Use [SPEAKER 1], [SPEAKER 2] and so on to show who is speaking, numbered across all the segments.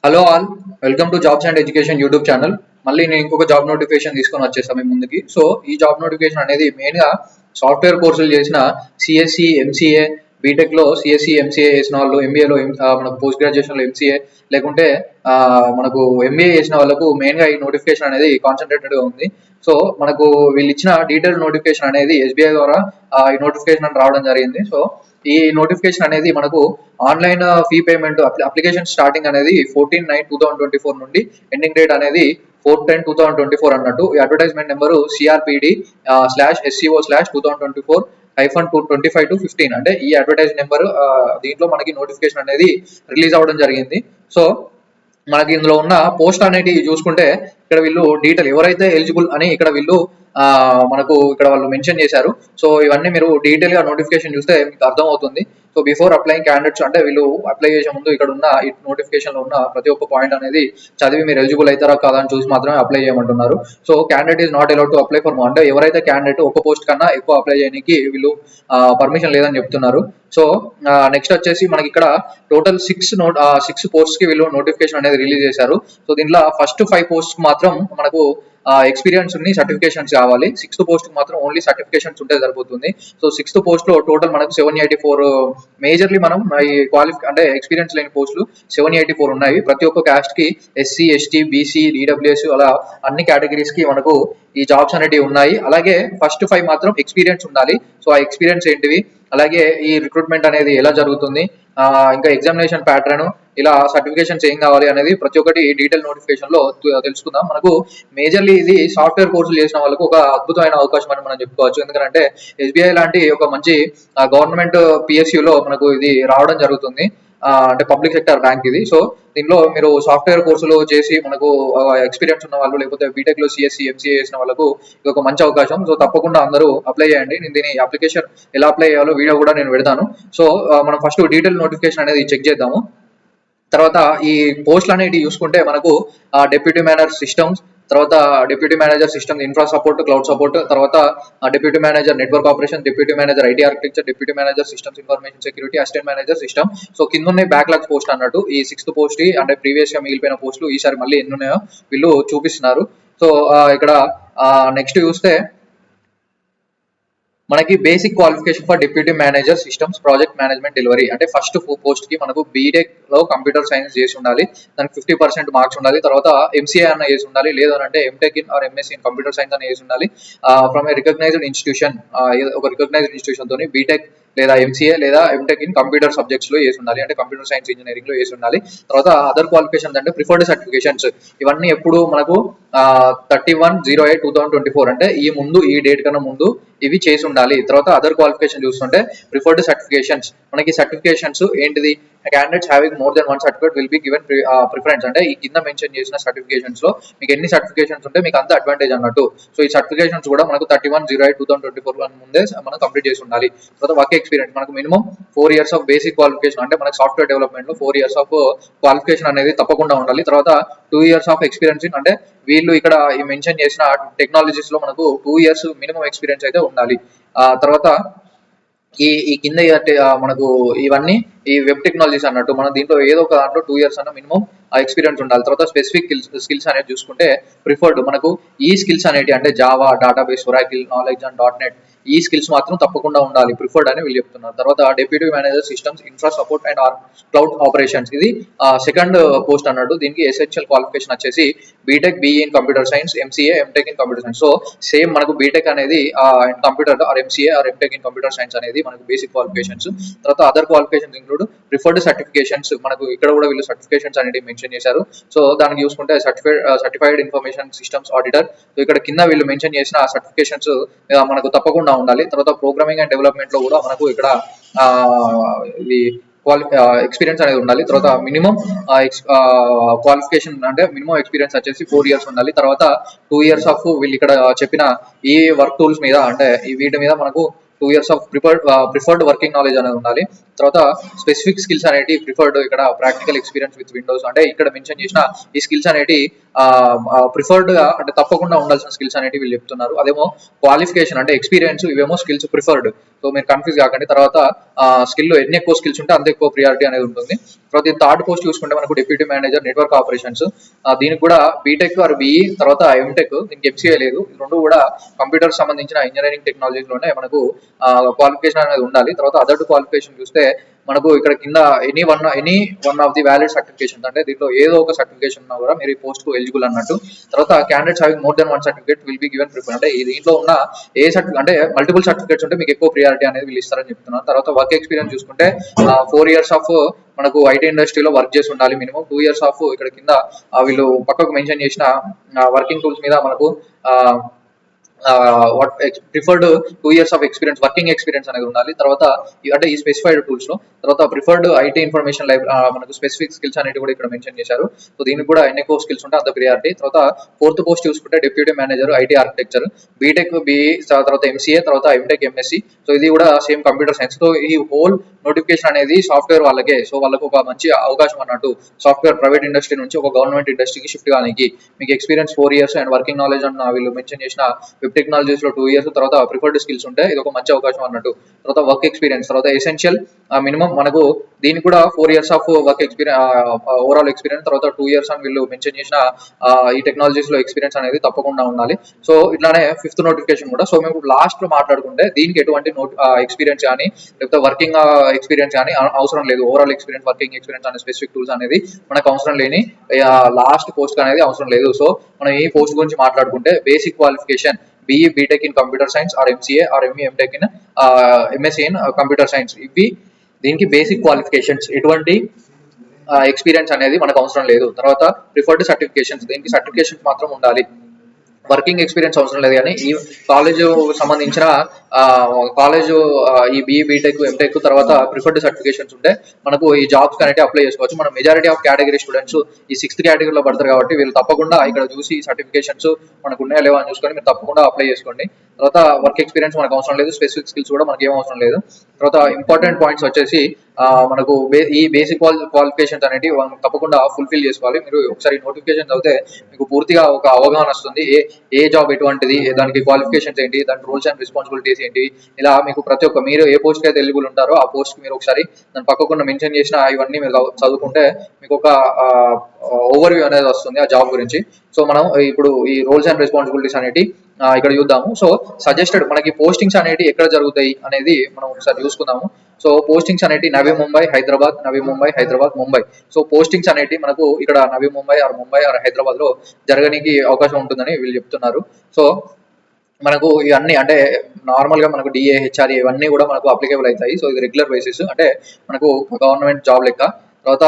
[SPEAKER 1] Hello all, welcome to jobs and education YouTube channel. మళ్ళీ నేను ఇంకొక జాబ్ నోటిఫికేషన్ తీసుకొని వచ్చేస్తాను మీ ముందుకి. సో ఈ జాబ్ నోటిఫికేషన్ అనేది మెయిన్గా సాఫ్ట్వేర్ కోర్సులు చేసిన సిఎస్సి, ఎంసీఏ, బీటెక్లో సిఎస్సి, ఎంసీఏ చేసిన వాళ్ళు, ఎంబీఏలో మనకు పోస్ట్ గ్రాడ్యుయేషన్లో ఎంసీఏ, లేకుంటే ఆ, మనకు ఎంబీఏ చేసిన వాళ్ళకు మెయిన్గా ఈ నోటిఫికేషన్ అనేది కాన్సన్ట్రేటెడ్గా ఉంది. సో మనకు వీళ్ళు ఇచ్చిన డీటెయిల్ నోటిఫికేషన్ అనేది ఎస్బీఐ ద్వారా ఈ నోటిఫికేషన్ రావడం జరిగింది. సో ఈ నోటిఫికేషన్ అనేది మనకు online fee payment application starting అనేది 14/9/2024 నుండి ఎండింగ్ డేట్ అనేది 4/10/2024 అన్నట్టు. ఈ అడ్వర్టైజ్మెంట్ నెంబరు CRPD/SCO/2024-25/15 అంటే ఈ అడ్వర్టైజ్ నెంబర్ దీంట్లో మనకి నోటిఫికేషన్ అనేది రిలీజ్ అవ్వడం జరిగింది. సో మనకి ఇందులో ఉన్న పోస్ట్ అనేది చూసుకుంటే ఇక్కడ వీళ్ళు డీటెయిల్ ఎవరైతే ఎలిజిబుల్ అని ఇక్కడ వీళ్ళు మనకు ఇక్కడ వాళ్ళు మెన్షన్ చేశారు. సో ఇవన్నీ మీరు డీటెయిల్ గా నోటిఫికేషన్ చూస్తే మీకు అర్థం అవుతుంది. సో బిఫోర్ అప్లైయింగ్ క్యాండిడేట్స్ అంటే వీళ్ళు అప్లై చేసే ముందు ఇక్కడ ఉన్న ఈ నోటిఫికేషన్ లో ఉన్న ప్రతి ఒక్క పాయింట్ అనేది చదివి మీరు ఎలిజిబుల్ అవుతారా కాదా అని చూసి మాత్రమే అప్లై చేయమంటున్నారు. So candidate is not allowed to apply for అంటే ఎవరైతే క్యాండిడేట్ ఒక పోస్ట్ కన్నా ఎక్కువ అప్లై చేయడానికి వీళ్ళు పర్మిషన్ లేదని చెప్తున్నారు. సో నెక్స్ట్ వచ్చేసి మనకి ఇక్కడ టోటల్ 6 పోస్ట్ కి వీళ్ళు నోటిఫికేషన్ అనేది రిలీజ్ చేశారు. సో దీంట్లో ఫస్ట్ 5 పోస్ట్ మాత్రం మనకు ఎక్స్పీరియన్స్ ఉన్ని సర్టిఫికేషన్స్ కావాలి. 6th పోస్ట్ మాత్రం ఓన్లీ సర్టిఫికేషన్స్ ఉంటే సరిపోతుంది. సో 6th పోస్ట్ లో టోటల్ మనకు 784 మేజర్లీ మనం ఈ అంటే ఎక్స్పీరియన్స్ లేని పోస్టులు 784 ఉన్నాయి. ప్రతి ఒక్క కాస్ట్ కి ఎస్సీ, ఎస్టీ, బీసీ, ఈడబ్ల్యూఎస్ అలా అన్ని కేటగిరీస్ కి మనకు ఈ జాబ్స్ అనేటివి ఉన్నాయి. అలాగే ఫస్ట్ 5 మాత్రం ఎక్స్పీరియన్స్ ఉండాలి. సో ఆ ఎక్స్పీరియన్స్ ఏంటివి, అలాగే ఈ రిక్రూట్మెంట్ అనేది ఎలా జరుగుతుంది, ఇంకా ఎగ్జామినేషన్ ప్యాటర్న్, ఇలా సర్టిఫికేషన్స్ ఏం కావాలి అనేది ప్రతి ఒక్కటి డీటెయిల్ నోటిఫికేషన్ లో తెలుసుకుందాం. మనకు మేజర్లీ ఇది సాఫ్ట్వేర్ కోర్సులు చేసిన వాళ్ళకు ఒక అద్భుతమైన అవకాశం అని మనం చెప్పుకోవచ్చు. ఎందుకంటే ఎస్బీఐ లాంటి ఒక మంచి గవర్నమెంట్ పిఎస్యులో మనకు ఇది రావడం జరుగుతుంది. అంటే పబ్లిక్ సెక్టర్ బ్యాంక్ ఇది. సో దీనిలో మీరు సాఫ్ట్వేర్ కోర్సులు చేసి మనకు ఎక్స్పీరియన్స్ ఉన్న వాళ్ళు, లేకపోతే బీటెక్ లో సిఎస్సి, ఎంసీఏ చేసిన వాళ్ళకు ఇది ఒక మంచి అవకాశం. సో తప్పకుండా అందరూ అప్లై చేయండి. నేను దీని అప్లికేషన్ ఎలా అప్లై చేయాలో వీడియో కూడా నేను పెడతాను. సో మనం ఫస్ట్ డీటెయిల్ నోటిఫికేషన్ అనేది చెక్ చేద్దాము. తర్వాత ఈ పోస్టులు అనేవి చూసుకుంటే మనకు డెప్యూటీ మేనేజర్ సిస్టమ్స్, తర్వాత deputy manager system infra support, cloud support, తర్వాత deputy manager network operation, deputy manager IT architecture, deputy manager systems information security, assistant manager system. So కింద ఉన్నాయి బ్యాక్లాగ్స్ పోస్ట్ అన్నట్టు. ఈ 6th పోస్ట్ అంటే previous గా మిగిలిపోయిన పోస్టులు ఈసారి మళ్ళీ ఎన్ని ఉన్నాయో వీళ్ళు చూపిస్తున్నారు. సో ఇక్కడ నెక్స్ట్ చూస్తే మనకి basic qualification for deputy manager systems project management delivery అంటే ఫస్ట్ పోస్ట్ కి మనకు బీటెక్ లో కంప్యూటర్ సైన్స్ చేసి ఉండాలి. దానికి 50% మార్క్స్ ఉండాలి. తర్వాత ఎంసీఏ అన్న చేసి ఉండాలి. లేదు అని అంటే MTech in or MSc in computer science అన్న చేసి ఉండాలి. ఫ్రమ్ ఏ రికగ్నైజ్డ్ ఇన్స్టిట్యూషన్, ఒక రికగ్నైజ్డ్ ఇన్స్టిట్యూషన్ తోని బీటెక్ లేదా ఎంసీఏ లేదా ఎంటెక్ ఇన్ కంప్యూటర్ సబ్జెక్ట్స్ లో చేసి ఉండాలి. అంటే కంప్యూటర్ సైన్స్ ఇంజనీరింగ్ లో చేసి ఉండాలి. తర్వాత అదర్ క్వాలిఫికేషన్స్ అంటే ప్రిఫర్డ్ సర్టిఫికేషన్స్, ఇవన్నీ ఎప్పుడు మనకు 31/08/2024 అంటే ఈ ముందు ఈ డేట్ కన్నా ముందు ఇవి చేసి ఉండాలి. తర్వాత అదర్ క్వాలిఫికేషన్ చూస్తుంటే ప్రిఫర్డ్ సర్టిఫికేషన్స్, మనకి సర్టిఫికేషన్స్ ఏంటిది, candidates having more than 1 certificate will be given preference. అంటే ఈ కింద మెన్షన్ చేసిన సర్టిఫికేషన్స్ లో మీకు ఎన్ని సర్టిఫికేషన్స్ ఉంటే మీకు అంత అడ్వాంటేజ్ అన్నట్టు. సో ఈ సర్టిఫికేషన్స్ కూడా మనకు 31/08/2024 ముందే మనం కంప్లీట్ చేసి ఉండాలి. తర్వాత వర్క్ ఎక్స్పీరియన్స్ మనకు minimum 4 years of basic qualification, అంటే మనకి సాఫ్ట్వేర్ డెవలప్మెంట్ లో 4 years ఆఫ్ క్వాలిఫికేషన్ అనేది తప్పకుండా ఉండాలి. తర్వాత 2 years ఆఫ్ ఎక్స్పీరియన్స్ అంటే వీళ్ళు ఇక్కడ మెన్షన్ చేసిన టెక్నాలజీస్ లో మనకు 2 years మినిమం ఎక్స్పీరియన్స్ అయితే ఉండాలి. తర్వాత ఈ కింద మనకు ఇవన్నీ ఈ వెబ్ టెక్నాలజీస్ అన్నట్టు. మనం దీంట్లో ఏదో ఒక దాంట్లో 2 years అన్న మినిమం ఎక్స్పీరియన్స్ ఉండాలి. తర్వాత స్పెసిఫిక్ స్కిల్స్ అనేది చూసుకుంటే ప్రిఫర్డ్ మనకు ఈ స్కిల్స్ అనేవి అంటే Java, database, Oracle, knowledge and .NET ఈ స్కిల్స్ మాత్రం తప్పకుండా ఉండాలి, ప్రిఫర్డ్ అని వీళ్ళు చెప్తున్నారు. తర్వాత deputy manager systems infra support and cloud operations, ఇది సెకండ్ పోస్ట్ అన్నట్టు. దీనికి ఎసెన్షియల్ క్వాలిఫికేషన్ వచ్చేసి BTech, BE in computer science, MCA, MTech in computer science. So same మనకు బీటెక్ అనేది computer or MCA or MTech in computer science అనేది మనకు basic qualifications. తర్వాత other qualifications include preferred certifications, మనకు ఇక్కడ కూడా వీళ్ళు సర్టిఫికేషన్స్ అనేది మెన్షన్ చేశారు. సో దానికి చూసుకుంటే certified information systems auditor. So ఇక్కడ కింద వీళ్ళు మెన్షన్ చేసిన సర్టిఫికేషన్స్ మనకు తప్పకుండా ఉండాలి. తర్వాత ప్రోగ్రామింగ్ అండ్ డెవలప్మెంట్ లో కూడా మనకు ఇక్కడ ఇది ఎక్స్పీరియన్స్ అనేది ఉండాలి. తర్వాత మినిమం క్వాలిఫికేషన్ అంటే మినిమం ఎక్స్పీరియన్స్ వచ్చేసి 4 years ఉండాలి. తర్వాత 2 years ఆఫ్ వీళ్ళు ఇక్కడ చెప్పిన ఈ వర్క్ టూల్స్ మీద అంటే ఈ వీటి మీద మనకు 2 years of preferred working knowledge అనేది ఉండాలి. తర్వాత స్పెసిఫిక్ స్కిల్స్ అనేవి ప్రిఫర్డ్, ఇక్కడ ప్రాక్టికల్ ఎక్స్పీరియన్స్ విత్ విండోస్ అంటే ఇక్కడ మెన్షన్ చేసిన ఈ స్కిల్స్ అనేవి ప్రిఫర్డ్ గా అంటే తప్పకుండా ఉండాల్సిన స్కిల్స్ అనేవి వీళ్ళు చెప్తున్నారు. అదేమో క్వాలిఫికేషన్ అంటే ఎక్స్పీరియన్స్, ఇవేమో స్కిల్స్ ప్రిఫర్డ్. సో మీరు కన్ఫ్యూజ్ కాకండి. తర్వాత స్కిల్ ఎన్ని ఎక్కువ స్కిల్స్ ఉంటే అంత ఎక్కువ ప్రియారిటీ అనేది ఉంటుంది. తర్వాత ఈ థర్డ్ పోస్ట్ చూసుకుంటే మనకు డిప్యూటీ మేనేజర్ నెట్వర్క్ ఆపరేషన్స్. దీనికి కూడా బీటెక్ ఆర్ బిఈ తర్వాత ఎంటెక్, దీనికి ఎంసీఏ లేదు. ఈ రెండు కూడా కంప్యూటర్ సంబంధించిన ఇంజనీరింగ్ టెక్నాలజీలోనే మనకు క్వాలిఫికేషన్ అనేది ఉండాలి. తర్వాత అదర్ క్వాలిఫికేషన్ చూస్తే మనకు ఇక్కడ కింద any one of the valid certification, అంటే దీంట్లో ఏదో ఒక సర్టిఫికేషన్ ఉన్నా కూడా మీరు ఈ పోస్ట్ కు ఎలిజిబుల్ అన్నట్టు. తర్వాత candidates having more than one certificate will be given preference, అంటే దీంట్లో ఉన్న ఏ సర్టిఫికేట్ అంటే మల్టిపుల్ సర్టిఫికేట్స్ ఉంటే మీకు ఎక్కువ ప్రియారిటీ అనేది వీళ్ళు ఇస్తారని చెప్తున్నాను. తర్వాత వర్క్ ఎక్స్పీరియన్స్ చూసుకుంటే 4 years ఆఫ్ మనకు ఐటీ ఇండస్ట్రీలో వర్క్ చేసి ఉండాలి. మినిమం 2 years ఆఫ్ ఇక్కడ కింద వీళ్ళు పక్కకు మెన్షన్ చేసిన వర్కింగ్ టూల్స్ మీద మనకు what preferred 2 years of experience, working experience అనేది ఉండాలి. తర్వాత అంటే ఈ స్పెసిఫైడ్ టూల్స్ లో తర్వాత ప్రిఫర్డ్ ఐటీ ఇన్ఫర్మేషన్ మనకు స్పెసిఫిక్ స్కిల్స్ అనేది కూడా ఇక్కడ మెన్షన్ చేశారు. సో దీనికి కూడా ఎన్ని ఎక్కువ స్కిల్స్ ఉంటే అంత ప్రియారిటీ. తర్వాత ఫోర్త్ పోస్ట్ చూసుకుంటే deputy manager IT architecture, BTech BE తర్వాత ఎంసీఏ తర్వాత ఎంటెక్ ఎంఎస్సి. సో ఇది కూడా సేమ్ కంప్యూటర్ సైన్స్. సో ఈ హోల్ నోటిఫికేషన్ అనేది సాఫ్ట్వేర్ వాళ్ళకే. సో వాళ్ళకు ఒక మంచి అవకాశం అన్నట్టు సాఫ్ట్వేర్ ప్రైవేట్ ఇండస్ట్రీ నుంచి ఒక గవర్నమెంట్ ఇండస్ట్రీకి షిఫ్ట్ కానికి. మీకు experience 4 years and working knowledge అన్న వీళ్ళు మెన్షన్ చేసిన వెబ్ టెక్నాలజీస్ లో 2 years, తర్వాత ప్రిఫర్డ్ స్కిల్స్ ఉంటే ఇది ఒక మంచి అవకాశం అన్నట్టు. తర్వాత వర్క్ ఎక్స్పీరియన్స్, తర్వాత ఎసెన్షియల్ మినిమం మనకు దీనికి కూడా 4 years of work experience overall experience, తర్వాత 2 years అని వీళ్ళు మెన్షన్ చేసిన ఈ టెక్నాలజీస్ లో ఎక్స్పీరియన్స్ అనేది తప్పకుండా ఉండాలి. సో ఇట్లానే ఫిఫ్త్ నోటిఫికేషన్ కూడా. సో మేము లాస్ట్ లో మాట్లాడుకుంటే దీనికి ఎటువంటి ఎక్స్పీరియన్స్ కానీ లేకపోతే వర్కింగ్ ఎక్స్పీరియన్స్ కానీ అవసరం లేదు. ఓవరాల్ ఎక్స్పీరియన్స్, వర్కింగ్ ఎక్స్పీరియన్స్ అనే స్పెసిఫిక్ టూల్స్ అనేది మనకు అవసరం లేని లాస్ట్ పోస్ట్ అనేది అవసరం లేదు. సో మనం ఈ పోస్ట్ గురించి మాట్లాడుకుంటే basic qualification BE BTech in computer science or MCA or ME MTech in MSc in computer science, ఇవి దీనికి బేసిక్ క్వాలిఫికేషన్స్. ఎటువంటి ఎక్స్పీరియన్స్ అనేది మనకు అవసరం లేదు. తర్వాత ప్రిఫర్డ్ సర్టిఫికేషన్స్, దీనికి సర్టిఫికేషన్స్ మాత్రం ఉండాలి. వర్కింగ్ ఎక్స్పీరియన్స్ అవసరం లేదు. కానీ ఈ కాలేజ్ సంబంధించిన కాలేజ్ ఈ బిఈ బీటెక్ ఎంటెక్ తర్వాత ప్రిఫర్డ్ సర్టిఫికేషన్స్ ఉంటే మనకు ఈ జాబ్స్ అనేది అప్లై చేసుకోవచ్చు. మనం మెజారిటీ ఆఫ్ కేటగిరీ స్టూడెంట్స్ ఈ 6th కేటగిరీలో పడతారు కాబట్టి వీళ్ళు తప్పకుండా ఇక్కడ చూసి సర్టిఫికేషన్స్ మనకు ఉన్నాయా లేవా అని చూసుకొని మీరు తప్పకుండా అప్లై చేసుకోండి. తర్వాత వర్క్ ఎక్స్పీరియన్స్ మనకు అవసరం లేదు, స్పెసిఫిక్ స్కిల్స్ కూడా మనకి ఏం అవసరం లేదు. తర్వాత ఇంపార్టెంట్ పాయింట్స్ వచ్చేసి మనకు ఈ బేసిక్ క్వాలిఫికేషన్స్ అనేవి తప్పకుండా ఫుల్ఫిల్ చేసుకోవాలి. మీరు ఒకసారి నోటిఫికేషన్ చదివితే మీకు పూర్తిగా ఒక అవగాహన వస్తుంది. ఏ జాబ్ ఎటువంటిది, దానికి క్వాలిఫికేషన్స్ ఏంటి, దాని రూల్స్ అండ్ రెస్పాన్సిబిలిటీస్ ఏంటి, ఇలా మీకు ప్రతి ఒక్క మీరు ఏ పోస్ట్ అయితే ఎలిజిబుల్ ఉంటారో ఆ పోస్ట్ మీరు ఒకసారి దాని పక్కకుండా మెన్షన్ చేసిన ఇవన్నీ మీరు చదువుకుంటే మీకు ఒక ఓవర్ వ్యూ అనేది వస్తుంది ఆ జాబ్ గురించి. సో మనం ఇప్పుడు ఈ రోల్స్ అండ్ రెస్పాన్సిబిలిటీస్ అనేవి ఇక్కడ చూద్దాము. సో సజెస్టెడ్ మనకి పోస్టింగ్స్ అనేవి ఎక్కడ జరుగుతాయి అనేది మనం ఒకసారి చూసుకుందాము. సో పోస్టింగ్స్ అనేవి నవీ ముంబై, హైదరాబాద్, నవీ ముంబై, హైదరాబాద్, ముంబై. సో పోస్టింగ్స్ అనేవి మనకు ఇక్కడ నవీ ముంబై ఆర్ ముంబై ఆర్ హైదరాబాద్ లో జరగడానికి అవకాశం ఉంటుందని వీళ్ళు చెప్తున్నారు. సో మనకు ఇవన్నీ అంటే నార్మల్ గా మనకు డిఏ, హెచ్ఆర్ఏ ఇవన్నీ కూడా మనకు అప్లికేబుల్ అవుతాయి. సో ఇది రెగ్యులర్ బేసిస్, అంటే మనకు గవర్నమెంట్ జాబ్ లెక్క. తర్వాత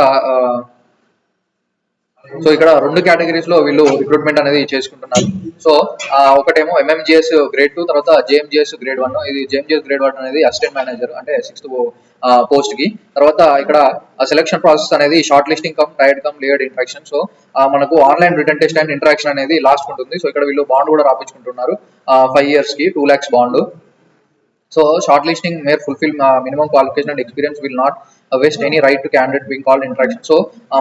[SPEAKER 1] సో ఇక్కడ 2 కేటగిరీస్ లో వీళ్ళు రిక్రూట్మెంట్ అనేది చేసుకుంటున్నారు. సో ఒకటేమో MMGS గ్రేడ్ 2, తర్వాత JMGS గ్రేడ్ 1. ఇది JMGS గ్రేడ్ 1 అనేది అసిస్టెంట్ మేనేజర్ అంటే 6th పోస్ట్ కి. తర్వాత ఇక్కడ సెలక్షన్ ప్రాసెస్ అనేది shortlisting cum tiered cum layered interaction. So మనకు online written test and interaction అనేది లాస్ట్ ఉంటుంది. సో ఇక్కడ వీళ్ళు బాండ్ కూడా రాపించుకుంటున్నారు 5 years కి 2 lakhs bond. So short listing mere fulfil minimum qualification and experience will not vest any right to candidate being called interaction. So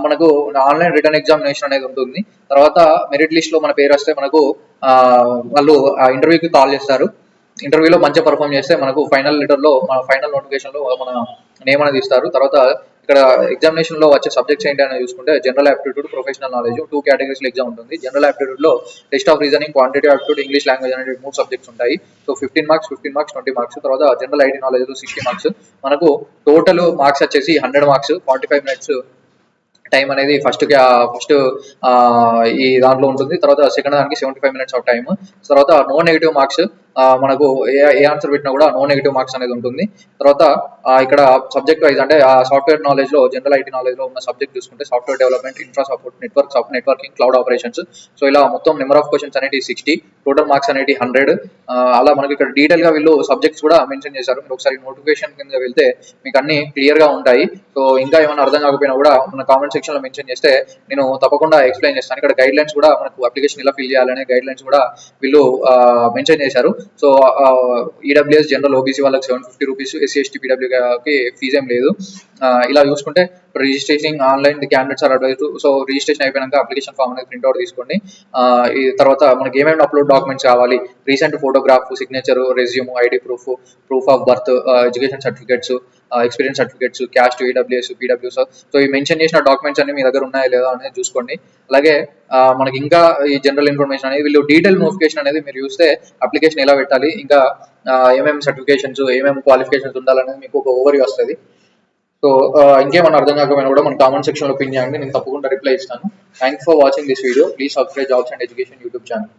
[SPEAKER 1] మనకు online written examination అనేది ఉంటుంది. తర్వాత మెరిట్ లిస్ట్ లో మన పేరు వస్తే మనకు వాళ్ళు ఇంటర్వ్యూకి కాల్ చేస్తారు. ఇంటర్వ్యూలో మంచిగా పర్ఫామ్ చేస్తే మనకు ఫైనల్ లెటర్ లో ఫైనల్ నోటిఫికేషన్ లో మన నేమ్ అనేది ఇస్తారు. తర్వాత ఇక్కడ ఎగ్జామినేషన్ లో వచ్చే సబ్జెక్ట్స్ ఏంటి అని చూసుకుంటే general aptitude, professional knowledge 2 categories లో ఎగ్జామ్ ఉంటుంది. జనరల్ ఆప్టిట్యూడ్ లో test of reasoning, quantitative aptitude, English language అనేది 3 సబ్జెక్ట్స్ ఉంటాయి. So 15 marks, 20 marks. తర్వాత జనరల్ ఐటీ నాలెడ్జ్ లో 60 marks. మనకు టోటల్ మార్క్స్ వచ్చేసి 100 marks, 45 minutes టైం అనేది ఫస్ట్ ఈ దాంట్లో ఉంటుంది. తర్వాత సెకండ్ దానికి 75 minutes ఆఫ్ టైం. తర్వాత నో నెగిటివ్ మార్క్స్, మనకు ఏ ఆన్సర్ పెట్టినా కూడా నో నెగిటివ్ మార్క్స్ అనేది ఉంటుంది. తర్వాత ఇక్కడ సబ్జెక్ట్ వైజ్ అంటే సాఫ్ట్వేర్ నాలెడ్జ్ లో జనరల్ ఐటీ నాలెడ్జ్ లో ఉన్న సబ్జెక్ట్ చూసుకుంటే software development, infra support, networking, cloud operations. So ఇలా మొత్తం నెంబర్ ఆఫ్ క్వశ్చన్స్ అనేది 60, టోటల్ మార్క్స్ అనేది 100. అలా మనకి ఇక్కడ డీటెయిల్ గా వీళ్ళు సబ్జెక్ట్స్ కూడా మెన్షన్ చేశారు. మీరు ఒకసారి నోటిఫికేషన్ కింద వెళ్తే మీకు అన్ని క్లియర్ గా ఉంటాయి. సో ఇంకా ఏమైనా అర్థం కాకపోయినా కూడా మన కామెంట్ సెక్షన్ లో మెన్షన్ చేస్తే నేను తప్పకుండా ఎక్స్ప్లెయిన్ చేస్తాను. ఇక్కడ గైడ్ లైన్స్ కూడా మనకు అప్లికేషన్ ఇలా ఫిల్ చేయాలనే గైడ్ లైన్స్ కూడా వీళ్ళు మెన్షన్ చేశారు. సో ఈడబ్ల్యూఎస్ జనరల్ ఓబీసీ వాళ్ళకి 750 రూపీస్, ఎస్సీ ఎస్టీ పీడబ్ల్యూకి ఫీజు ఏం లేదు. ఇలా చూసుకుంటే registration online the candidates are advise to. So registration అయిపోయినాక అప్లికేషన్ ఫామ్ అనేది ప్రింట్అవుట్ తీసుకోండి. ఈ తర్వాత మనకి ఏమేమి అప్లోడ్ డాక్యుమెంట్స్ కావాలి, recent photograph, signature, resume, ID proof, proof of birth, education certificates, experience certificates, caste, EWS, PWDs. So ఈ mention చేసిన డాక్యుమెంట్స్ అన్ని మీ దగ్గర ఉన్నాయా లేదా అనేది చూసుకోండి. అలాగే మనకి ఇంకా ఈ జనరల్ ఇన్ఫర్మేషన్ అనేది వీళ్ళు డీటెయిల్ నోటిఫికేషన్ అనేది మీరు చూస్తే అప్లికేషన్ ఎలా పెట్టాలి, ఇంకా ఏమేమి సర్టిఫికేషన్స్, ఏమేమి క్వాలిఫికేషన్స్ ఉండాలనేది మీకు ఒక ఓవర్వ్యూ వస్తుంది. సో ఇంకేమన్నా అర్థం కాకపోయినా కూడా మన కామెంట్ సెక్షన్ లో పిన్ చేయండి, నేను తప్పకుండా రిప్లై ఇస్తాను. Thanks for watching this video. Please subscribe jobs and education YouTube channel.